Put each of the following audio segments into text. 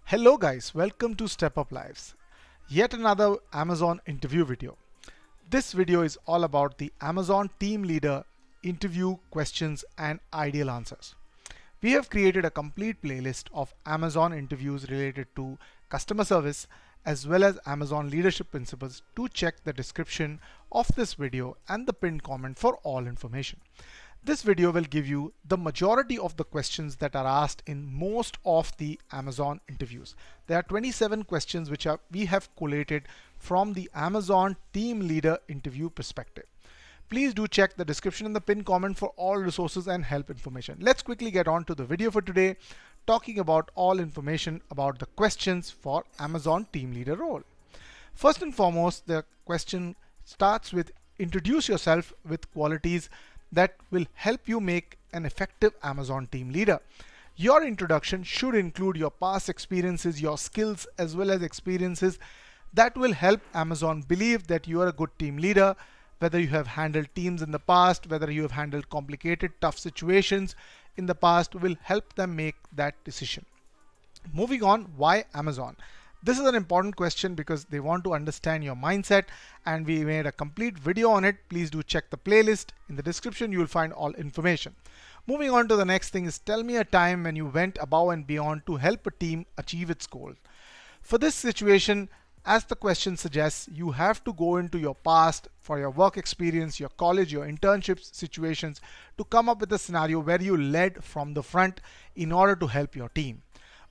Hello guys, welcome to Step Up Lives. Yet another Amazon interview video. This video is all about the Amazon team leader interview questions and ideal answers. We have created a complete playlist of Amazon interviews related to customer service as well as Amazon leadership principles. To check the description of this video and the pinned comment for all information. This video will give you the majority of the questions that are asked in most of the Amazon interviews. There are 27 questions which we have collated from the Amazon team leader interview perspective. Please do check the description and the pinned comment for all resources and help information. Let's quickly get on to the video for today, talking about all information about the questions for Amazon team leader role. First and foremost, the question starts with introduce yourself with qualities that will help you make an effective Amazon team leader. Your introduction should include your past experiences, your skills, as well as experiences that will help Amazon believe that you are a good team leader, whether you have handled teams in the past, whether you have handled complicated, tough situations in the past, will help them make that decision. Moving on, why Amazon? This is an important question because they want to understand your mindset, and we made a complete video on it. Please do check the playlist. In the description, you will find all information. Moving on to the next thing is tell me a time when you went above and beyond to help a team achieve its goal. For this situation, as the question suggests, you have to go into your past for your work experience, your college, your internships situations to come up with a scenario where you led from the front in order to help your team.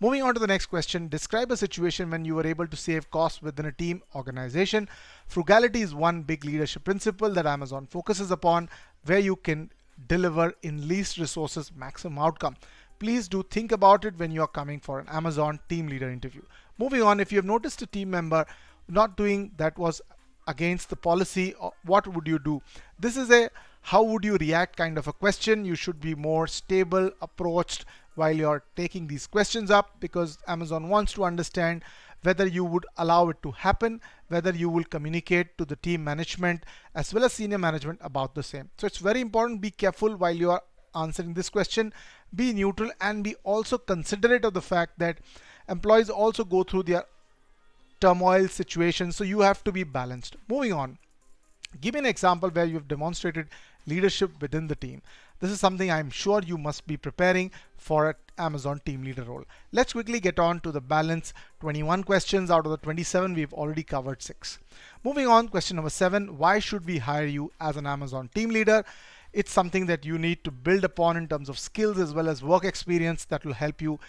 Moving on to the next question, describe a situation when you were able to save costs within a team organization. Frugality is one big leadership principle that Amazon focuses upon, where you can deliver in least resources maximum outcome. Please do think about it when you are coming for an Amazon team leader interview. Moving on, if you have noticed a team member not doing that was against the policy, what would you do? This is a how would you react kind of a question. You should be more stable approached while you're taking these questions up, because Amazon wants to understand whether you would allow it to happen, whether you will communicate to the team management as well as senior management about the same. So it's very important, be careful while you are answering this question, be neutral, and be also considerate of the fact that employees also go through their turmoil situations, so you have to be balanced. Moving on, give me an example where you've demonstrated leadership within the team. This is something I'm sure you must be preparing for an Amazon team leader role. Let's quickly get on to the balance. 21 questions out of the 27, we've already covered 6. Moving on, question number 7, why should we hire you as an Amazon team leader? It's something that you need to build upon in terms of skills as well as work experience that will help you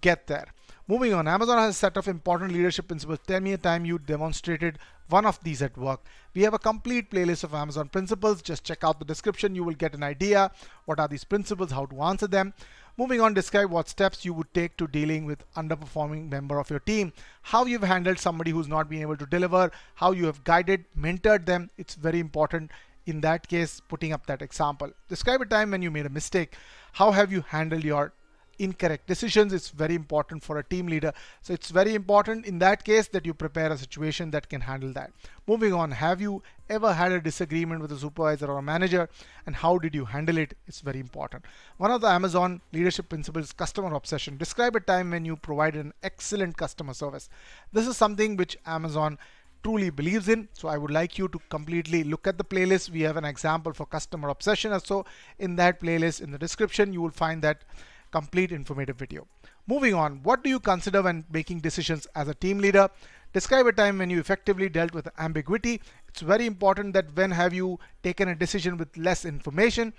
get there. Moving on, Amazon has a set of important leadership principles. Tell me a time you demonstrated one of these at work. We have a complete playlist of Amazon principles. Just check out the description. You will get an idea what are these principles, how to answer them. Moving on, describe what steps you would take to dealing with underperforming member of your team, how you've handled somebody who's not been able to deliver, how you have guided, mentored them. It's very important in that case, putting up that example. Describe a time when you made a mistake. How have you handled your incorrect decisions? It's very important for a team leader. So it's very important in that case that you prepare a situation that can handle that. Moving on, have you ever had a disagreement with a supervisor or a manager, and how did you handle it? It's very important. One of the Amazon leadership principles is customer obsession. Describe a time when you provided an excellent customer service. This is something which Amazon truly believes in. So I would like you to completely look at the playlist. We have an example for customer obsession. So in that playlist, in the description, you will find that complete informative video. Moving on, what do you consider when making decisions as a team leader? Describe a time when you effectively dealt with ambiguity. It's very important that when have you taken a decision with less information.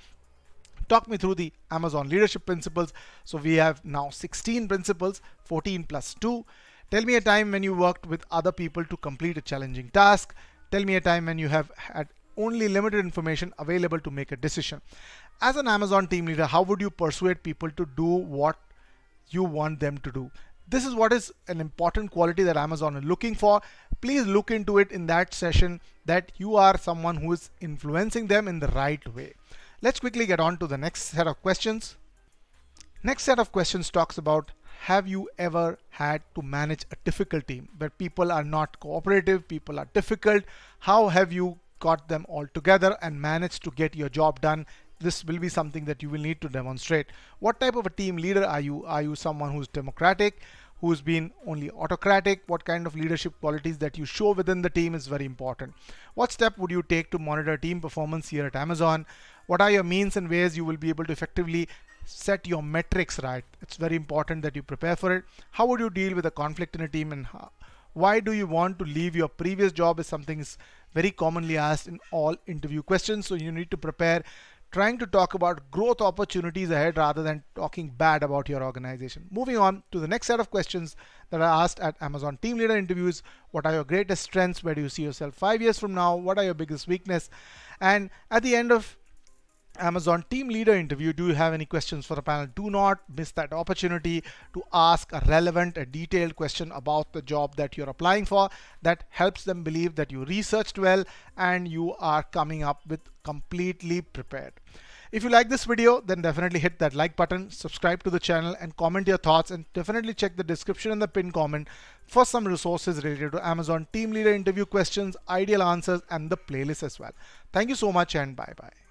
Talk me through the Amazon leadership principles. So we have now 16 principles, 14 plus 2. Tell me a time when you worked with other people to complete a challenging task. Tell me a time when you have had only limited information available to make a decision. As an Amazon team leader, how would you persuade people to do what you want them to do? This is what is an important quality that Amazon is looking for. Please look into it in that session, that you are someone who is influencing them in the right way. Let's quickly get on to the next set of questions. Next set of questions talks about, have you ever had to manage a difficult team where people are not cooperative, people are difficult? How have you got them all together and managed to get your job done? This will be something that you will need to demonstrate. What type of a team leader are you? Are you someone who's democratic, who's been only autocratic? What kind of leadership qualities that you show within the team is very important. What step would you take to monitor team performance here at Amazon? What are your means and ways you will be able to effectively set your metrics right? It's very important that you prepare for it. How would you deal with a conflict in a team, and why do you want to leave your previous job is something is very commonly asked in all interview questions. So you need to prepare trying to talk about growth opportunities ahead rather than talking bad about your organization. Moving on to the next set of questions that are asked at Amazon team leader interviews. What are your greatest strengths? Where do you see yourself 5 years from now? What are your biggest weakness? And at the end of Amazon team leader interview, do you have any questions for the panel? Do not miss that opportunity to ask a relevant, a detailed question about the job that you're applying for. That helps them believe that you researched well and you are coming up with completely prepared. If you like this video, then definitely hit that like button, subscribe to the channel, and comment your thoughts, and definitely check the description and the pinned comment for some resources related to Amazon team leader interview questions, ideal answers, and the playlist as well. Thank you so much, and bye bye.